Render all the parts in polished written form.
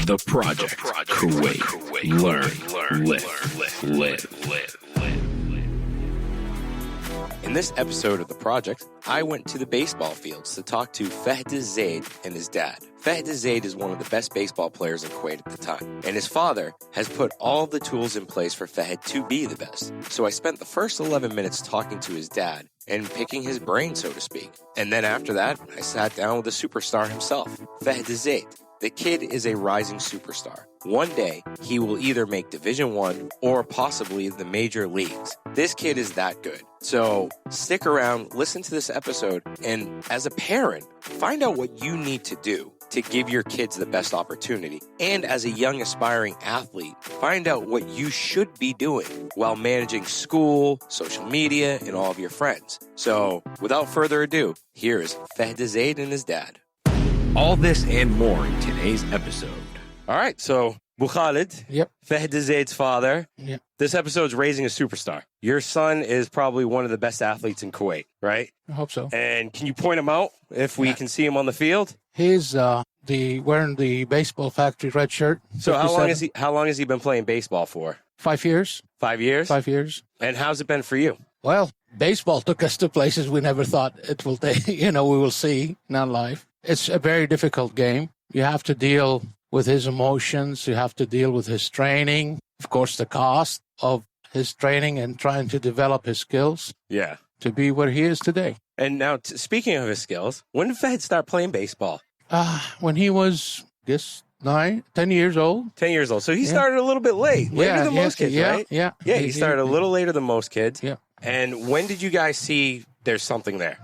The Project. Kuwait. Learn. Live. In this episode of The Project, I went to the baseball fields to talk to Fahad Zaid and his dad. Fahad Zaid is one of the best baseball players in Kuwait at the time, and his father has put all the tools in place for Fahad to be the best. So I spent the first 11 minutes talking to his dad and picking his brain, so to speak. And then after that, I sat down with the superstar himself, Fahad Zaid. The kid is a rising superstar. One day, he will either make Division I or possibly the major leagues. This kid is that good. So stick around, listen to this episode, and as a parent, find out what you need to do to give your kids the best opportunity. And as a young aspiring athlete, find out what you should be doing while managing school, social media, and all of your friends. So without further ado, here is Fahad Zaid and his dad. All this and more in today's episode. All right, so Khalid, Yep. Fahad Zaid's father. Yep. This episode's raising a superstar. Your son is probably one of the best athletes in Kuwait, right? I hope so. And can you point him out if we can see him on the field? He's wearing the baseball factory red shirt. So how 57. long has he been playing baseball for? 5 years. 5 years? 5 years. And how's it been for you? Well, baseball took us to places we never thought it will take. We will see in our life. It's a very difficult game. You have to deal with his emotions. You have to deal with his training. Of course, the cost of his training and trying to develop his skills. Yeah. To be where he is today. And now, speaking of his skills, when did Fahad start playing baseball? When he was, 10 years old. 10 years old. So he started a little bit late. Later than most kids, right? Yeah. Yeah, he started a little later than most kids. Yeah. And when did you guys see there's something there?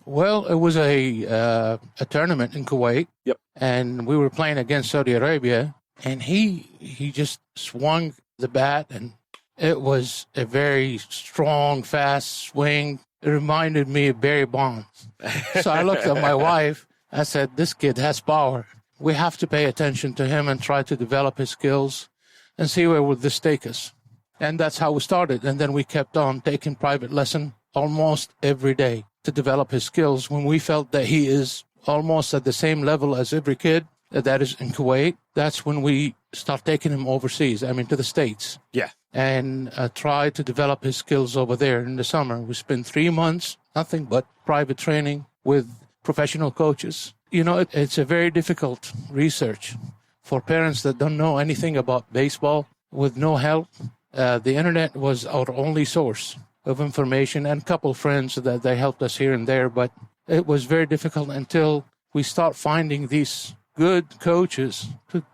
Well, it was a tournament in Kuwait. Yep. And we were playing against Saudi Arabia, and he just swung the bat, and it was a very strong, fast swing. It reminded me of Barry Bonds. So I looked at my wife. I said, this kid has power. We have to pay attention to him and try to develop his skills and see where would this take us. And that's how we started. And then we kept on taking private lesson almost every day to develop his skills. When we felt that he is almost at the same level as every kid that is in Kuwait, that's when we start taking him overseas, to the States. Yeah. And try to develop his skills over there in the summer. We spent 3 months, nothing but private training with professional coaches. It's a very difficult research for parents that don't know anything about baseball with no help. The internet was our only source of information, and a couple friends that they helped us here and there, but it was very difficult until we start finding these good coaches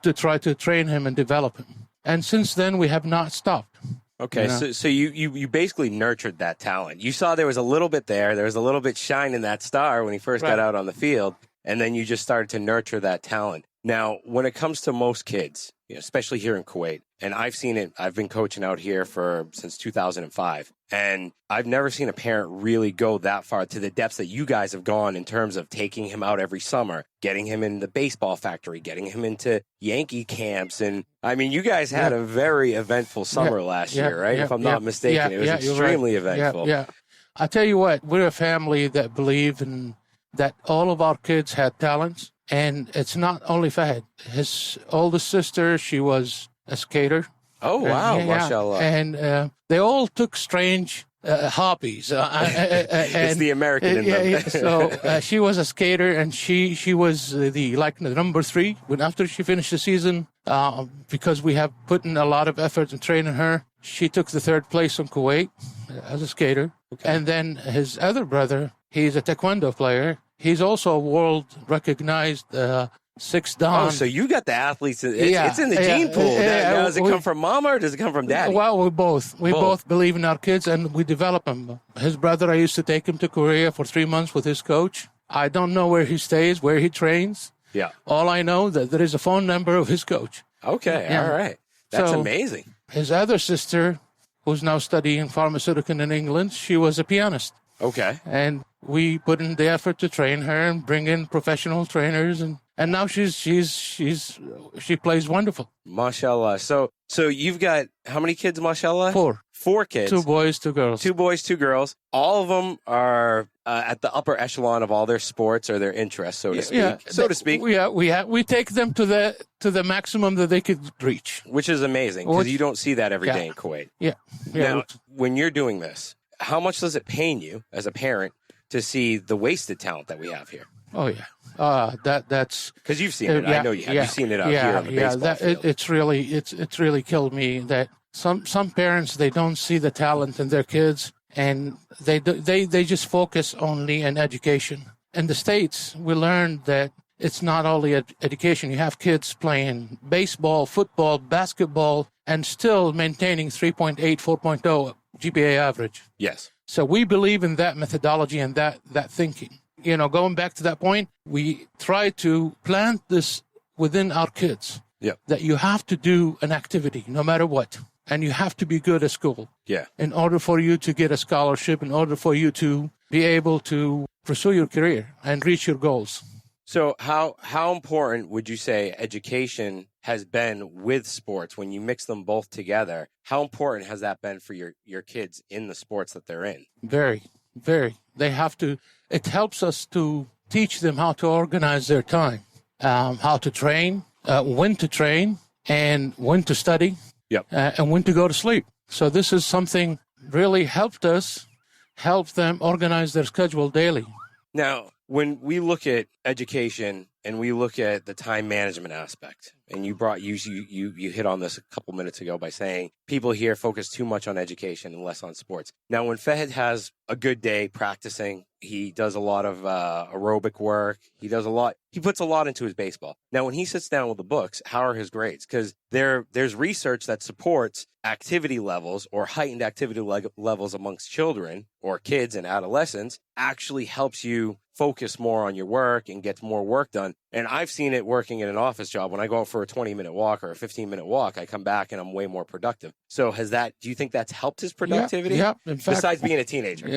to try to train him and develop him. And since then, we have not stopped. Okay, so you basically nurtured that talent. You saw there was a little bit there. There was a little bit shine in that star when he first got out on the field, and then you just started to nurture that talent. Now, when it comes to most kids, especially here in Kuwait, and I've seen it, I've been coaching out here since 2005, and I've never seen a parent really go that far to the depths that you guys have gone in terms of taking him out every summer, getting him in the baseball factory, getting him into Yankee camps. And you guys had a very eventful summer last year, right? If I'm not mistaken, it was extremely eventful. Yeah. I tell you what, we're a family that believe in that all of our kids had talents. And it's not only Fahad. His oldest sister, she was a skater. Oh, wow. Mashallah. And they all took strange hobbies. It's the American in them. So she was a skater, and she was the number 3. When after she finished the season, because we have put in a lot of effort in training her, she took the 3rd place in Kuwait as a skater. Okay. And then his other brother, he's a taekwondo player. He's also a world-recognized 6-dan. Oh, so you got the athletes. It's in the gene pool. Now, does it come from mama or does it come from daddy? Well, we both. We both believe in our kids, and we develop them. His brother, I used to take him to Korea for 3 months with his coach. I don't know where he stays, where he trains. Yeah. All I know that there is a phone number of his coach. Okay, all right. That's amazing. His other sister, who's now studying pharmaceutical in England, she was a pianist. Okay. And we put in the effort to train her and bring in professional trainers. And And now she plays wonderful. Mashallah. So you've got how many kids, mashallah? 4. 4 kids. 2 boys, 2 girls. 2 boys, 2 girls. All of them are at the upper echelon of all their sports or their interests, so to speak. Yeah, to speak. We take them to the maximum that they could reach. Which is amazing, because you don't see that every day in Kuwait. Yeah. Now, when you're doing this, how much does it pain you as a parent to see the wasted talent that we have here? Oh yeah, that's because you've seen it. I know you have. You've seen it out here on the baseball field. It's really killed me that some parents, they don't see the talent in their kids, and they just focus only on education. In the States, we learned that it's not only education. You have kids playing baseball, football, basketball, and still maintaining 3.8, 4.0 GPA average. Yes. So we believe in that methodology and that thinking. Going back to that point, we try to plant this within our kids. Yeah. That you have to do an activity no matter what. And you have to be good at school. Yeah. In order for you to get a scholarship, in order for you to be able to pursue your career and reach your goals. So how important would you say education has been with sports when you mix them both together? How important has that been for your kids in the sports that they're in? Very, very. They have to. It helps us to teach them how to organize their time, how to train, when to train, and when to study, and when to go to sleep. So this is something really help them organize their schedule daily. Now, when we look at education and we look at the time management aspect, and you hit on this a couple minutes ago by saying people here focus too much on education and less on sports. Now, when Fahad has a good day practicing, he does a lot of aerobic work. He puts a lot into his baseball. Now, when he sits down with the books, how are his grades? Because there's research that supports activity levels or heightened activity levels amongst children or kids and adolescents actually helps you focus more on your work and get more work done. And I've seen it working in an office job. When I go out for a 20-minute walk or a 15-minute walk, I come back and I'm way more productive. So do you think that's helped his productivity? Yeah. In fact, besides being a teenager.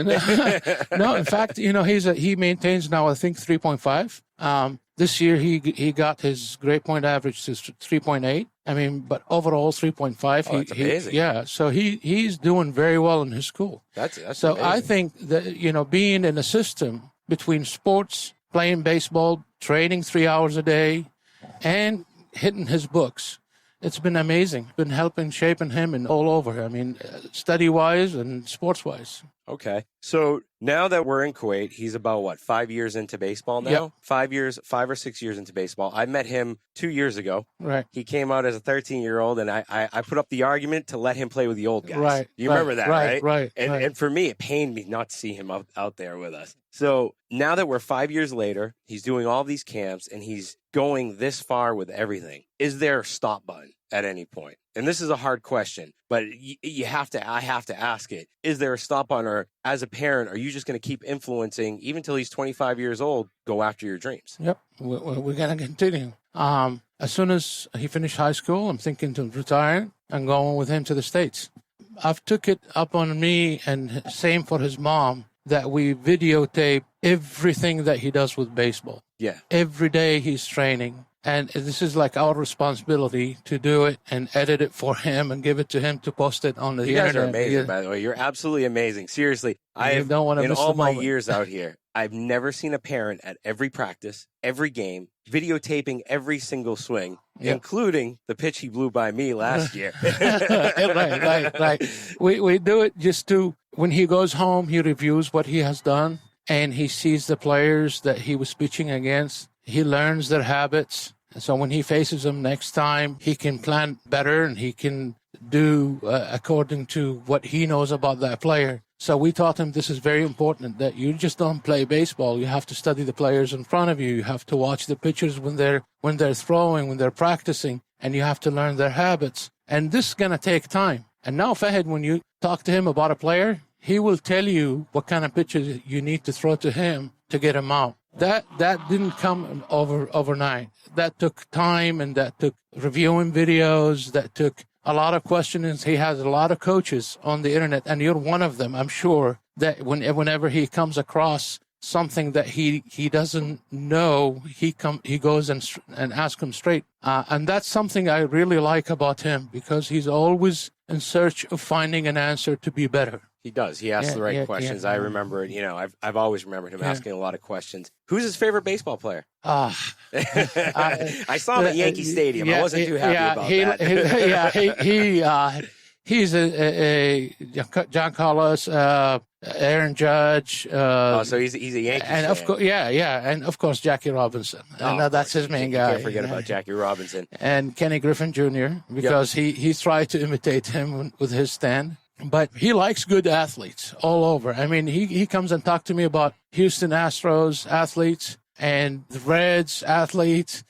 No, in fact, he maintains now, I think, 3.5. This year he got his grade point average to 3.8. I mean, but overall 3.5. That's amazing. So he's doing very well in his school. That's so amazing. I think that being in a system between sports, playing baseball, training 3 hours a day, and hitting his books, it's been amazing. Been shaping him and all over. I mean, study-wise and sports-wise. Okay. So now that we're in Kuwait, he's about 5 years into baseball now? Yep. 5 or 6 years into baseball. I met him 2 years ago. Right. He came out as a 13-year-old, and I put up the argument to let him play with the old guys. Right. You remember that, right? Right. And for me, it pained me not to see him out there with us. So now that we're 5 years later, he's doing all these camps, and he's going this far with everything. Is there a stop button at any point? And this is a hard question, but I have to ask it. Is there a stop button, or as a parent, are you just going to keep influencing, even till he's 25 years old, go after your dreams? Yep. We're going to continue. As soon as he finished high school, I'm thinking to retire and going with him to the States. I've took it up on me, and same for his mom, that we videotape everything that he does with baseball. Yeah. Every day he's training. And this is like our responsibility to do it and edit it for him and give it to him to post it on the internet. You guys are amazing, by the way. You're absolutely amazing. Seriously. In all my years out here, I've never seen a parent at every practice, every game, videotaping every single swing, including the pitch he blew by me last year. Right. We do it just to, when he goes home, he reviews what he has done, and he sees the players that he was pitching against. He learns their habits. So when he faces them next time, he can plan better and he can do according to what he knows about that player. So we taught him this is very important, that you just don't play baseball. You have to study the players in front of you. You have to watch the pitchers when they're throwing, when they're practicing, and you have to learn their habits. And this is going to take time. And now, Fahad, when you talk to him about a player, he will tell you what kind of pitches you need to throw to him to get him out. That didn't come overnight. That took time, and that took reviewing videos. That took a lot of questions. He has a lot of coaches on the internet, and you're one of them, I'm sure, that whenever he comes across something that he doesn't know, he goes and asks him straight. And that's something I really like about him, because he's always in search of finding an answer to be better. He does. He asks the right questions. I remember, I've always remembered him asking a lot of questions. Who's his favorite baseball player? I saw him at Yankee Stadium. I wasn't too happy about that. He's a John Carlos, Aaron Judge. So he's a Yankee fan. Of course, and of course Jackie Robinson. And that's his main guy. Can't forget about Jackie Robinson and Kenny Griffin Jr. because he tried to imitate him with his stand. But he likes good athletes all over. I mean, he comes and talks to me about Houston Astros athletes and the Reds athletes,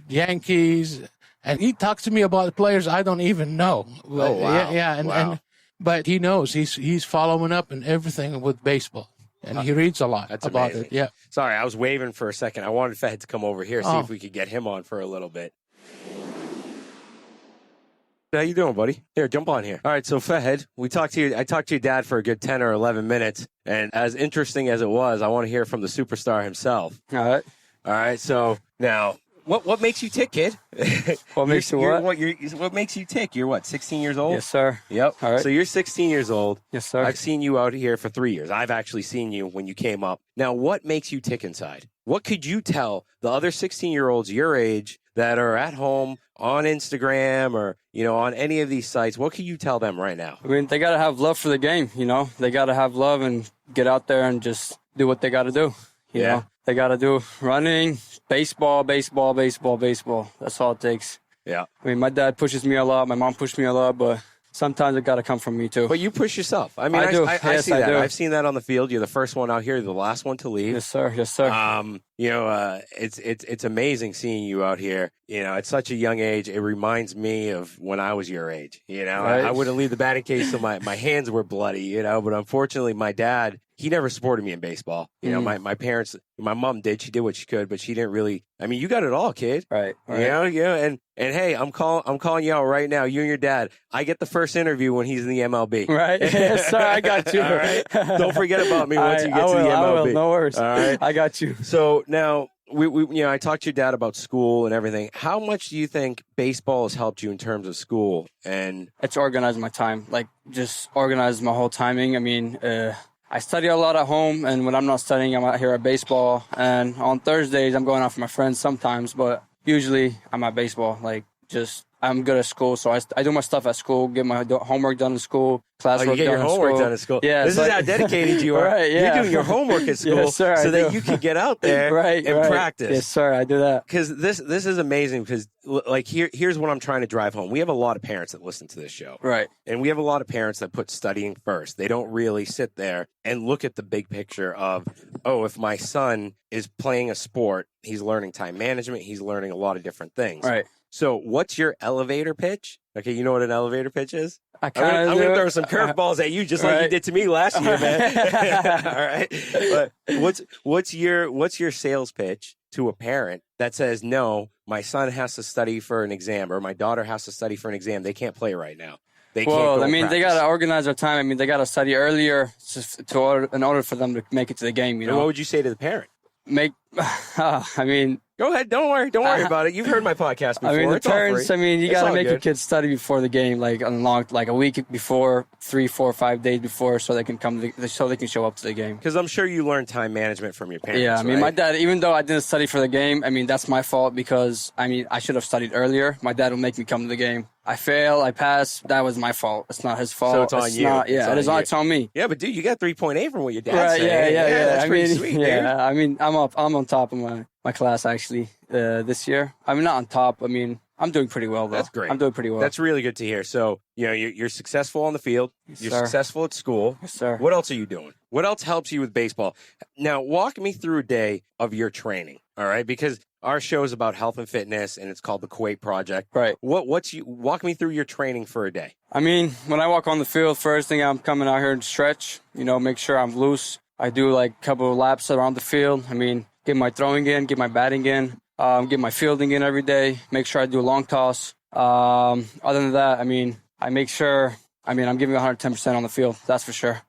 Yankees, and he talks to me about players I don't even know. Oh, wow. But he knows he's following up and everything with baseball, and he reads a lot about it. Yeah. Sorry, I was waving for a second. I wanted Fahad to come over here, see if we could get him on for a little bit. How you doing, buddy? Here, jump on here. All right, so Fahad, I talked to your dad for a good 10 or 11 minutes, and as interesting as it was, I want to hear from the superstar himself. All right, so now, what makes you tick, kid? What makes you what? What makes you tick? You're what, 16 years old? Yes, sir. Yep. All right. So you're 16 years old. Yes, sir. I've seen you out here for 3 years. I've actually seen you when you came up. Now, what makes you tick inside? What could you tell the other 16-year-olds your age that are at home on Instagram or, on any of these sites? What can you tell them right now? I mean, they got to have love for the game, They got to have love and get out there and just do what they got to do, you know? They got to do running, baseball. That's all it takes. Yeah. I mean, my dad pushes me a lot. My mom pushed me a lot, but sometimes it got to come from me, too. But you push yourself. I mean, I do. I see that. I've seen that on the field. You're the first one out here, the last one to leave. Yes, sir. It's amazing seeing you out here. At such a young age, it reminds me of when I was your age. Right? I wouldn't leave the batting cage till my hands were bloody, but unfortunately my dad, he never supported me in baseball. My parents, my mom did. She did what she could, but she didn't really. I mean, you got it all, kid. Right. And hey, I'm calling you out right now. You and your dad. I get the first interview when he's in the MLB. Right. Yes, sir. I got you. All right. Don't forget about me once you get to the MLB. I will. No worries. All right. I got you. So now I talked to your dad about school and everything. How much do you think baseball has helped you in terms of school? And it's organized my time. Just organized my whole timing. I mean, I study a lot at home, and when I'm not studying, I'm out here at baseball. And on Thursdays, I'm going out with my friends sometimes, but usually I'm at baseball. I'm good at school, so I do my stuff at school, get my homework done in school, classwork done in school. You get your homework done at school. Yeah, this is how dedicated you are. Right, yeah. You're doing your homework at school yes, sir, so that you can get out there and practice. Yes, sir, I do that. Because this is amazing because, here's what I'm trying to drive home. We have a lot of parents that listen to this show. Right. And we have a lot of parents that put studying first. They don't really sit there and look at the big picture of, if my son is playing a sport, he's learning time management, he's learning a lot of different things. Right. So what's your elevator pitch? Okay, you know what an elevator pitch is? I'm going to throw some curveballs at you just like you did to me last year, man. All right. But what's your sales pitch to a parent that says, no, my son has to study for an exam or my daughter has to study for an exam. They can't play right now. They got to organize their time. I mean, they got to study earlier in order for them to make it to the game, And what would you say to the parent? Go ahead. Don't worry about it. You've heard my podcast before. I mean, the it's parents, you got to make your kids study before the game, a week before, 3, 4, 5 days before, so they can show up to the game. Because I'm sure you learned time management from your parents. Yeah, I mean, my dad, even though I didn't study for the game, that's my fault because, I should have studied earlier. My dad would make me come to the game. I fail, I pass. That was my fault. It's not his fault. So it's on you. It's on me. Yeah, but dude, you got 3.8 from what your dad said. Yeah. That's pretty sweet, dude. Yeah, I'm on top of my class actually this year. I'm not on top. I'm doing pretty well, though. That's great. I'm doing pretty well. That's really good to hear. So, you're successful on the field. Yes, you're sir. successful at school. Yes, sir. What else are you doing? What else helps you with baseball? Now, walk me through a day of your training, all right? Because our show is about health and fitness, and it's called the Kuwait Project. Right. Walk me through your training for a day. When I walk on the field, first thing I'm coming out here and stretch, make sure I'm loose. I do a couple of laps around the field. Get my throwing in, get my batting in, get my fielding in every day, make sure I do a long toss. Other than that, I make sure, I'm giving 110% on the field. That's for sure.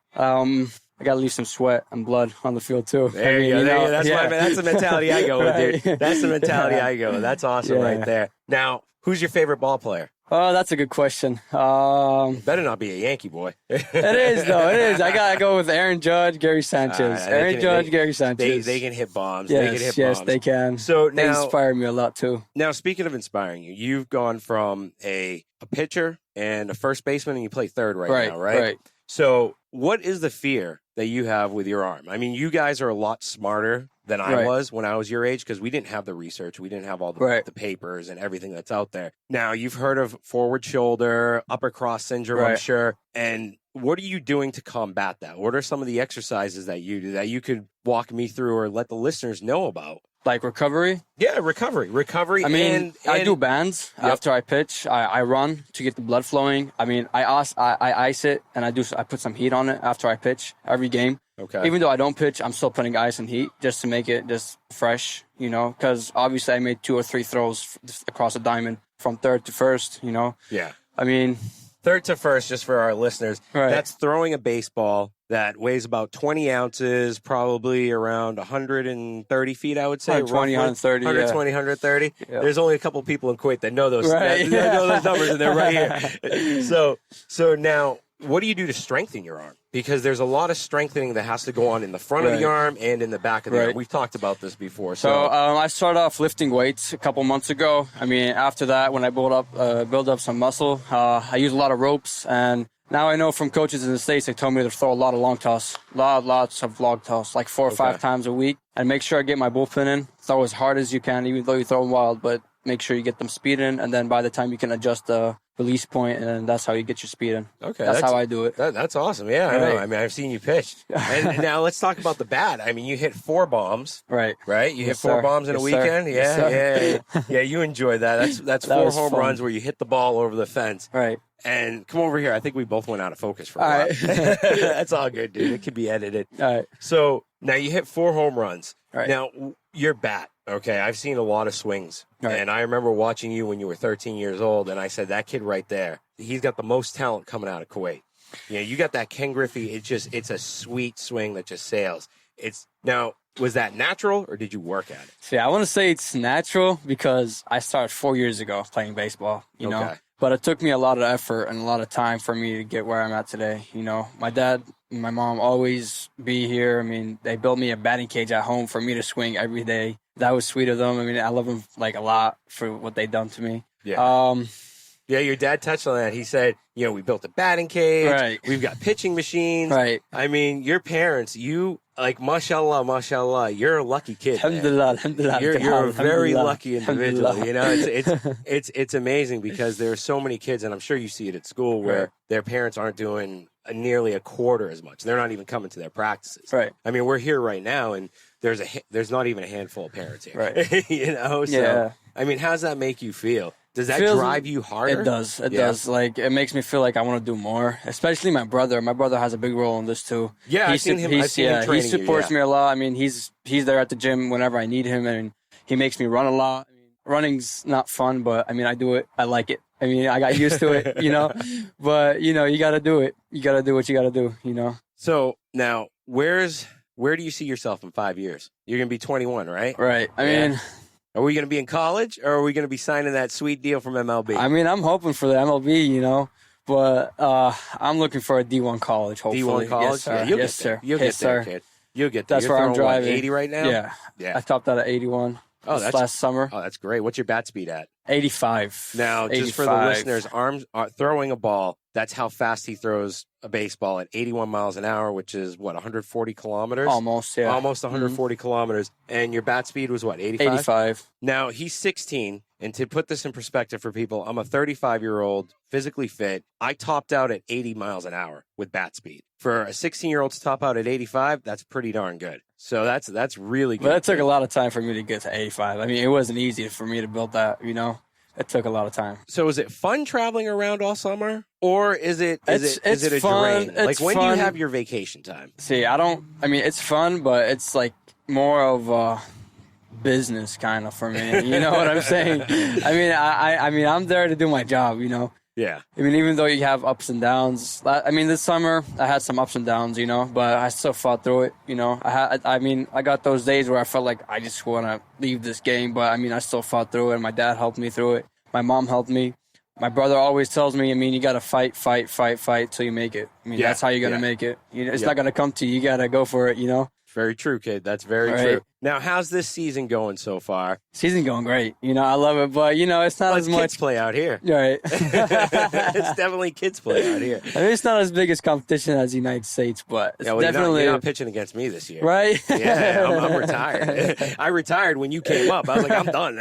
I got to leave some sweat and blood on the field too. There you go. That's the mentality I go with, dude. That's the mentality I go with. That's awesome right there. Now, who's your favorite ball player? Oh, that's a good question. Better not be a Yankee boy. It is, though. It is. I got to go with Aaron Judge, Gary Sanchez. Gary Sanchez. They can hit bombs. Yes, they can hit bombs. Yes, they can. So they inspire me a lot, too. Now, speaking of inspiring you, you've gone from a pitcher and a first baseman, and you play third right now, right? Right. So what is the fear that you have with your arm? I mean, you guys are a lot smarter than I was when I was your age because we didn't have the research. We didn't have all the papers and everything that's out there. Now, you've heard of forward shoulder, upper cross syndrome, I'm sure. And what are you doing to combat that? What are some of the exercises that you do that you could walk me through or let the listeners know about? Like recovery? Yeah, recovery. I mean, I do bands after I pitch. I run to get the blood flowing. I mean, I ice it, and I put some heat on it after I pitch every game. Okay. Even though I don't pitch, I'm still putting ice and heat just to make it just fresh, you know, because obviously I made 2 or 3 throws across a diamond from third to first, you know. Yeah. I mean... Third to first, just for our listeners, that's throwing a baseball that weighs about 20 ounces, probably around 130 feet, I would say. 120, 130, 120, 130. Yeah. There's only a couple people in Kuwait that know those, that know those numbers, and they're right here. So now, what do you do to strengthen your arm? Because there's a lot of strengthening that has to go on in the front of the arm and in the back of the arm. We've talked about this before. So I started off lifting weights a couple months ago. I mean, after that, when I build up some muscle, I use a lot of ropes. And now I know from coaches in the States, they told me to throw a lot of long toss, lots of long toss, like 4 or 5 times a week. And make sure I get my bullpen in. Throw as hard as you can, even though you throw them wild, but make sure you get them speed in. And then by the time you can adjust the release point, and that's how you get your speed in. Okay. That's how I do it. That's awesome. Yeah, I know. I mean, I've seen you pitch. And now let's talk about the bat. I mean, you hit 4 bombs. Right? You hit 4 bombs in a weekend? Yeah. Yeah, you enjoy that. That's 4 home runs where you hit the ball over the fence. Right. And come over here. I think we both went out of focus for a while. That's all good, dude. It could be edited. All right. So now you hit 4 home runs. Right. Now, your bat. Okay, I've seen a lot of swings, and I remember watching you when you were 13 years old, and I said, that kid right there, he's got the most talent coming out of Kuwait. You know, you got that Ken Griffey, it's a sweet swing that just sails. Now, was that natural, or did you work at it? See, I want to say it's natural because I started 4 years ago playing baseball, you know, but it took me a lot of effort and a lot of time for me to get where I'm at today, you know. My dad and my mom always be here. I mean, they built me a batting cage at home for me to swing every day. That was sweet of them. I mean, I love them like a lot for what they done to me. Yeah. Yeah, your dad touched on that. He said, you know, we built a batting cage. Right. We've got pitching machines. Right. I mean, your parents, like, mashallah, you're a lucky kid. Alhamdulillah. You're a very lucky individual. You know, it's amazing because there are so many kids, and I'm sure you see it at school, where their parents aren't doing nearly a quarter as much. They're not even coming to their practices. Right. I mean, we're here right now, and there's not even a handful of parents here. Right. You know? So, I mean, how does that make you feel? Does that drive you harder? It does. It does. Like, it makes me feel like I want to do more, especially my brother. My brother has a big role in this, too. Yeah, I've seen him training he supports me a lot. I mean, he's there at the gym whenever I need him, and he makes me run a lot. I mean, running's not fun, but, I mean, I do it. I like it. I mean, I got used to it, you know. But, you know, you got to do it. You got to do what you got to do, you know. So, now, where do you see yourself in 5 years? You're going to be 21, right? Right. I mean... Are we going to be in college, or are we going to be signing that sweet deal from MLB? I mean, I'm hoping for the MLB, you know, but I'm looking for a D1 college, hopefully. D1 college? Yes, sir. Yeah, you'll get there, kid. You'll get there. That's where I'm driving. 80 right now? Yeah. I topped out at 81 last summer. Oh, that's great. What's your bat speed at? 85. Now, just for the listeners, throwing a ball, that's how fast he throws a baseball at 81 miles an hour, which is, 140 kilometers? Almost, yeah. Almost 140 kilometers. And your bat speed was what, 85? 85. Now, he's 16, and to put this in perspective for people, I'm a 35-year-old, physically fit. I topped out at 80 miles an hour with bat speed. For a 16-year-old to top out at 85, that's pretty darn good. So that's really good. But it took a lot of time for me to get to 85. I mean, it wasn't easy for me to build that, you know. It took a lot of time. So is it fun traveling around all summer? Or is it a drain? Like, when do you have your vacation time? See, it's fun, but it's like more of a business kind of for me. You know what I'm saying? I mean, I'm there to do my job, you know. Yeah. I mean, even though you have ups and downs, I mean, this summer I had some ups and downs, but I still fought through it, I got those days where I felt like I just want to leave this game, but I mean, I still fought through it, and my dad helped me through it. My mom helped me. My brother always tells me, you got to fight till you make it. That's how you're going to make it. It's not going to come to you. You got to go for it, Very true, kid. That's very true. Now, how's this season going so far? Season going great. I love it, but it's not as much. Kids play out here. Right. It's definitely kids play out here. I mean, it's not as big as competition as the United States, but it's definitely. You're not pitching against me this year, right? Yeah, I'm retired. I retired when you came up. I was like, I'm done.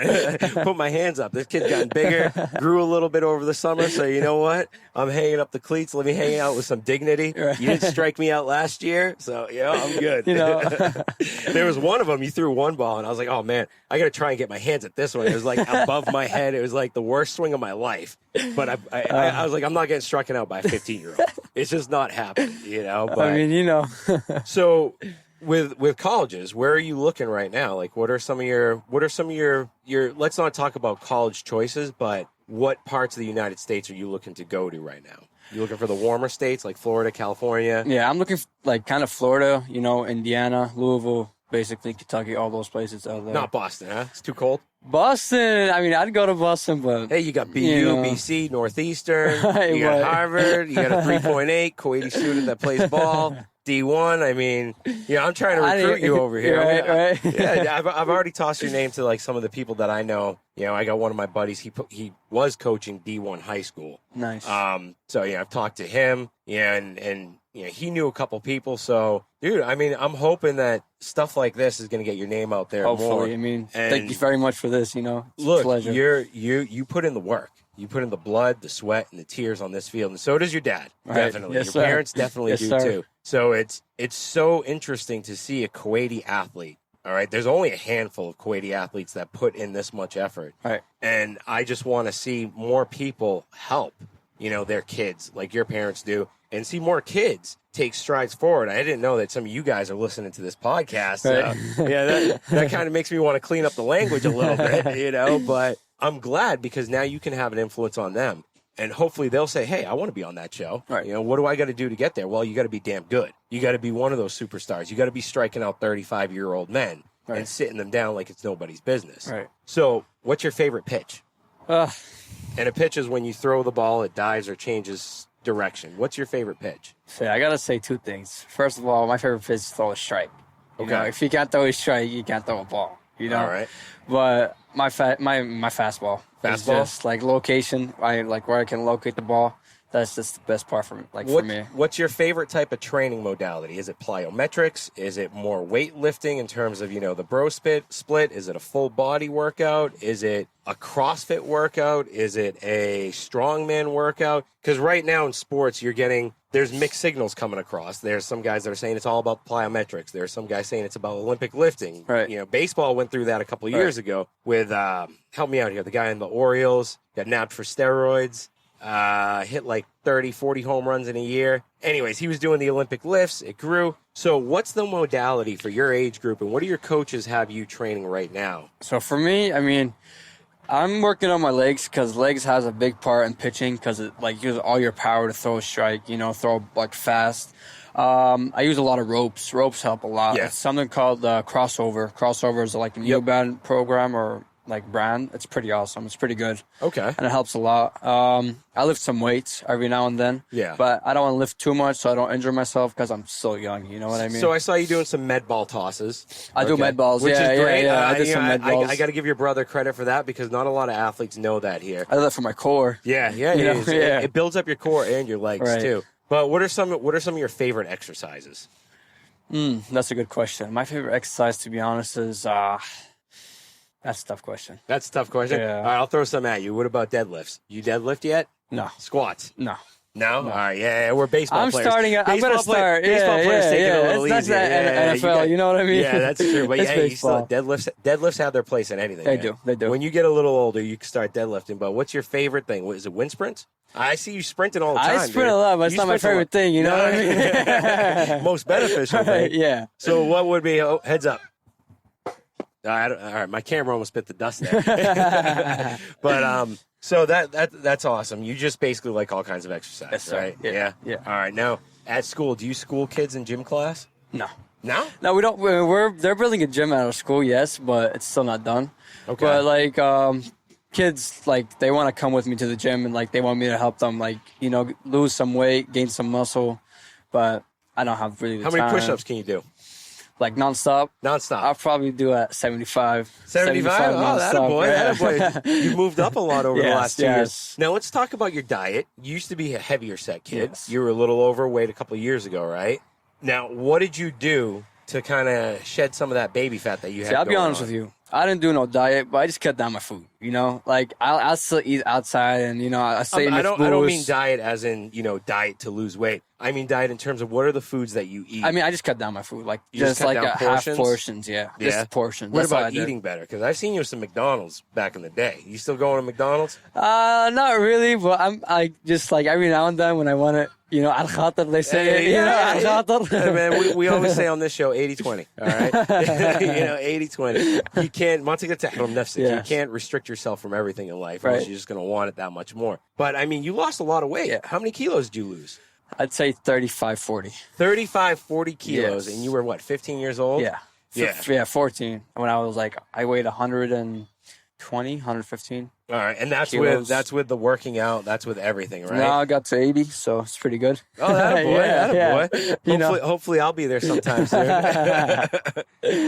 Put my hands up. This kid's gotten bigger, grew a little bit over the summer. So you know what? I'm hanging up the cleats. Let me hang out with some dignity. Right. You didn't strike me out last year, so I'm good. There was one of them. You threw one ball, and I was like, oh man, I got to try and get my hands at this one. It was like above my head. It was like the worst swing of my life. But I was like, I'm not getting struck out by a 15-year-old. It's just not happening, But, I mean, So with colleges, where are you looking right now? Like, what are some of your let's not talk about college choices, but what parts of the United States are you looking to go to right now? You looking for the warmer states like Florida, California? Yeah, I'm looking like kind of Florida, Indiana, Louisville, basically Kentucky, all those places out there. Not Boston, huh? It's too cold. Boston, I mean, I'd go to Boston, but... Hey, you got BU, BC, Northeastern, you got Harvard, you got a 3.8, Kuwaiti student that plays ball, D1. I mean, I'm trying to recruit you over here. Right. Yeah, I've already tossed your name to like some of the people that I know. I got one of my buddies. He was coaching D1 high school. Nice. So I've talked to him. And he knew a couple people. So, dude, I mean, I'm hoping that stuff like this is going to get your name out there. Hopefully, more. I mean, thank you very much for this. It's look, a pleasure. You put in the work. You put in the blood, the sweat, and the tears on this field, and so does your dad. Right. Definitely, Yes, your sir. parents definitely Yes, do sir. too. So it's so interesting to see a Kuwaiti athlete. All right, there's only a handful of Kuwaiti athletes that put in this much effort, Right. and I just want to see more people help, their kids like your parents do, and see more kids take strides forward. I didn't know that some of you guys are listening to this podcast. Right. That kind of makes me want to clean up the language a little bit, but I'm glad because now you can have an influence on them. And hopefully they'll say, hey, I want to be on that show. Right. What do I got to do to get there? Well, you got to be damn good. You got to be one of those superstars. You got to be striking out 35-year-old men and sitting them down like it's nobody's business. Right. So what's your favorite pitch? Uh, And a pitch is when you throw the ball, it dives or changes direction. What's your favorite pitch? So I gotta say two things. First of all, my favorite pitch is throw a strike. Okay. If you can't throw a strike, you can't throw a ball. All right. But my fastball. Is Fastball? just like location. I like where I can locate the ball. That's just the best part for me. What's your favorite type of training modality? Is it plyometrics? Is it more weightlifting in terms of, the bro split? Is it a full body workout? Is it a CrossFit workout? Is it a strongman workout? Because right now in sports, there's mixed signals coming across. There's some guys that are saying it's all about plyometrics. There's some guys saying it's about Olympic lifting. Right. Baseball went through that a couple of years ago with, help me out here, the guy in the Orioles got nabbed for steroids. Hit like 30, 40 home runs in a year. Anyways, he was doing the Olympic lifts. It grew. So what's the modality for your age group, and what do your coaches have you training right now? So for me, I mean, I'm working on my legs because legs has a big part in pitching because it uses all your power to throw a strike, throw fast. I use a lot of ropes. Ropes help a lot. Yeah. It's something called crossover. Crossover is like a new band program or brand. It's pretty awesome. It's pretty good. Okay. And it helps a lot. I lift some weights every now and then. Yeah. But I don't want to lift too much so I don't injure myself because I'm still young. You know what I mean? So I saw you doing some med ball tosses. I do med balls. Which is great. Yeah. I did some med balls. I got to give your brother credit for that because not a lot of athletes know that here. I do that for my core. Yeah. It builds up your core and your legs too. But what are some of your favorite exercises? That's a good question. My favorite exercise, to be honest, is that's a tough question. That's a tough question. Yeah. All right, I'll throw some at you. What about deadlifts? You deadlift yet? No. Squats? No. No? All right, yeah, we're baseball players. I'm going to start. Baseball players take it a little That's easier. NFL, you know what I mean? Yeah, that's true. But It's you still, deadlifts have their place in anything. They man. do. They do. When you get a little older, you can start deadlifting. But what's your favorite thing? Is it wind sprints? I see you sprinting all the time. I sprint a lot, but it's not my favorite thing, you know what I mean? Most beneficial thing. Yeah. So what would be, heads up. All right, my camera almost bit the dust there. But So that's awesome. You just basically like all kinds of exercise, Yes, sir. right? Yeah. All right. Now, at school, do you school kids in gym class? No. No? No, we don't. They're building a gym at our school, yes, but it's still not done. Okay. But like, kids, like, they want to come with me to the gym, and like, they want me to help them, like, lose some weight, gain some muscle. But I don't have really the How many time. push-ups can you do? Like nonstop. Nonstop. I'll probably do at 75. 75? Oh, that a nonstop, boy. yeah. That a boy. You moved up a lot over the Yes, last 2 yes. years. Now, let's talk about your diet. You used to be a heavier set kid. Yes. You were a little overweight a couple of years ago, right? Now, what did you do to kind of shed some of that baby fat that you had? See, I'll be going honest on? with you. I didn't do no diet, but I just cut down my food. Like I'll still eat outside, and I say I don't mean diet as in diet to lose weight. I mean diet in terms of what are the foods that you eat. I mean, I just cut down my food, like You just cut like down a portions? half portions, yeah, just portions. What That's all about I did. eating better? Because I've seen you with some McDonald's back in the day. You still going to McDonald's? Not really, but I just like every now and then when I want it, al khatar they say, al khatar. Hey, man, we always say on this show 80-20, all right? 80-20. You can't, you can't restrict yourself from everything in life, or else Right. you're just going to want it that much more. But, I mean, you lost a lot of weight. Yeah. How many kilos did you lose? I'd say 35, 40. 35, 40 kilos, Yes. and you were, what, 15 years old? Yeah. Yeah. 14. When I was like, I weighed 120, 115. All right, and that's Kilos. with the working out, that's with everything, right? Now I got to 80, so it's pretty good. Oh, that a boy, Yeah, that yeah. a boy. Hopefully I'll be there sometime soon.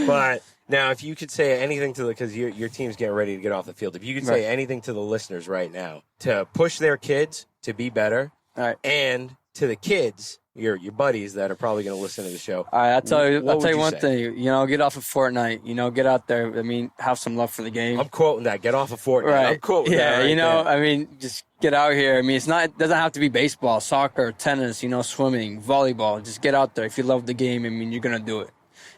But now, if you could say anything to because your team's getting ready to get off the field, if you could say Right. anything to the listeners right now to push their kids to be better, All right. and to the kids, your buddies that are probably going to listen to the show. All right, I'll tell you What would you one say? thing. Get off of Fortnite. Get out there. I mean, have some love for the game. I'm quoting that. Get off of Fortnite. Right. I'm quoting yeah, that. Right there. I mean, just get out here. I mean, it doesn't have to be baseball, soccer, tennis, swimming, volleyball. Just get out there. If you love the game, I mean, you're going to do it.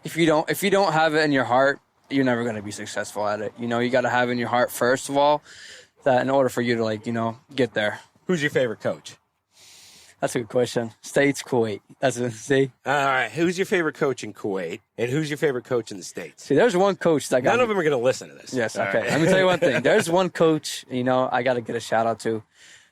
If you don't have it in your heart, you're never going to be successful at it. You got to have it in your heart, first of all, that in order for you to, get there. Who's your favorite coach? That's a good question. States, Kuwait. That's what see. All right. Who's your favorite coach in Kuwait? And who's your favorite coach in the States? See, there's one coach that got None of them are going to listen to this. Yes, All okay. right. Let me tell you one thing. There's one coach, I got to get a shout out to,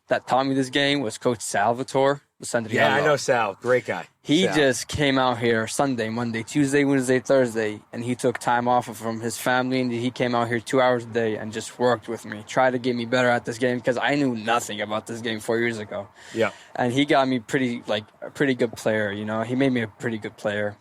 that taught me this game was Coach Salvatore. Yeah, I know Sal. Great guy. He Sal. just came out here Sunday, Monday, Tuesday, Wednesday, Thursday, and he took time off from his family, and he came out here 2 hours a day and just worked with me, tried to get me better at this game because I knew nothing about this game 4 years ago. Yeah. And he got me a pretty good player, He made me a pretty good player.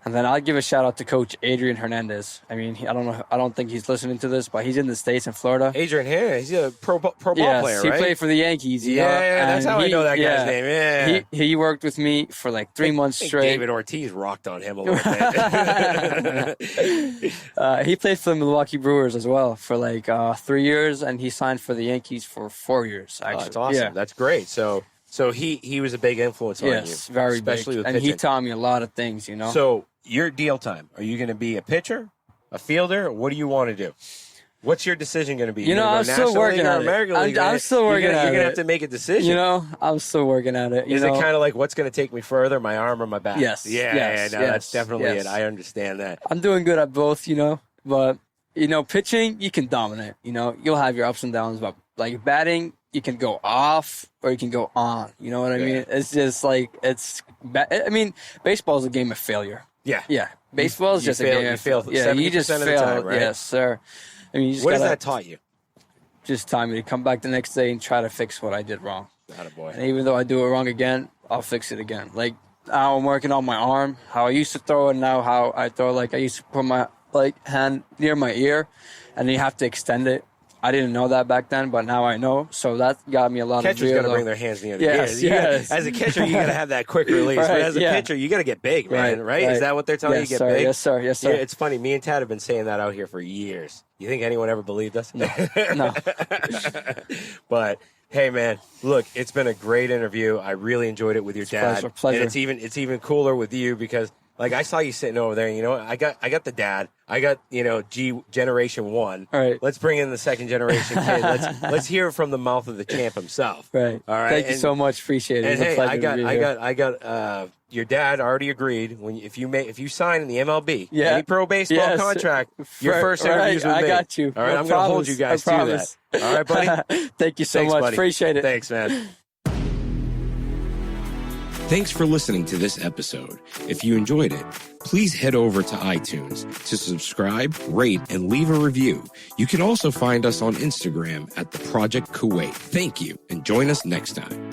And then I'll give a shout out to Coach Adrian Hernandez. I mean, I don't think he's listening to this, but he's in the States in Florida. Adrian Hernandez, he's a pro ball player, right? He played for the Yankees. Yeah, that's how I know that guy's name. Yeah. He worked with me for like 3 months I think straight. David Ortiz rocked on him a little bit. He played for the Milwaukee Brewers as well for like 3 years, and he signed for the Yankees for 4 years. Actually, Oh, that's awesome. Yeah. That's great. So he was a big influence on you. Yes, very especially big. with And pitching. he taught me a lot of things. So your deal time, are you going to be a pitcher, a fielder? What do you want to do? What's your decision going to be? You know, gonna I'm go still National working League or at it. American League? I'm still working You're at going to it. have to make a decision. I'm still working at it. Is it kind of like what's going to take me further, my arm or my back? Yes, Yeah, yes, no, yes, that's definitely yes. it. I understand that. I'm doing good at both, but pitching, you can dominate. You'll have your ups and downs, but like batting, you can go off or you can go on. You know what I mean? It's just like baseball is a game of failure. Yeah. Yeah, baseball is You just fail- a game. you fail yeah, you 70% just of the fail. time, right? Yes, sir. I mean, you just What has gotta that taught you? just taught me to come back the next day and try to fix what I did wrong. Attaboy. And even though I do it wrong again, I'll fix it again. Like now I'm working on my arm, how I used to throw, and now how I throw. Like I used to put my hand near my ear, and you have to extend it. I didn't know that back then, but now I know. So that got me a lot Catcher's of got real. to bring their hands near the Yes, ears. You gotta- yes. As a catcher, you got to have that quick release. Right, But as a yeah. pitcher, you got to get big, man. Right? Is right. that what they're telling Yes, you? Get sir. big? Yes, sir. Yes, sir. Yeah, it's funny. Me and Tad have been saying that out here for years. You think anyone ever believed us? No. But hey, man, look, it's been a great interview. I really enjoyed it with your dad. Pleasure. And it's even cooler with you because Like I saw you sitting over there. And you know what? I got the dad. I got G generation 1. All right. Let's bring in the second generation kid. Let's hear it from the mouth of the champ himself. Right. All right. Thank you so much. Appreciate it. And It's a hey, pleasure I got your dad already agreed if you sign in the MLB, Yeah. any pro baseball contract, your first interview's with me. I got you. All right, No I'm going to hold you guys to that. All right, buddy? Thank you so Thanks, much. buddy. Appreciate it. Thanks, man. Thanks for listening to this episode. If you enjoyed it, please head over to iTunes to subscribe, rate, and leave a review. You can also find us on Instagram at The Project Kuwait. Thank you, and join us next time.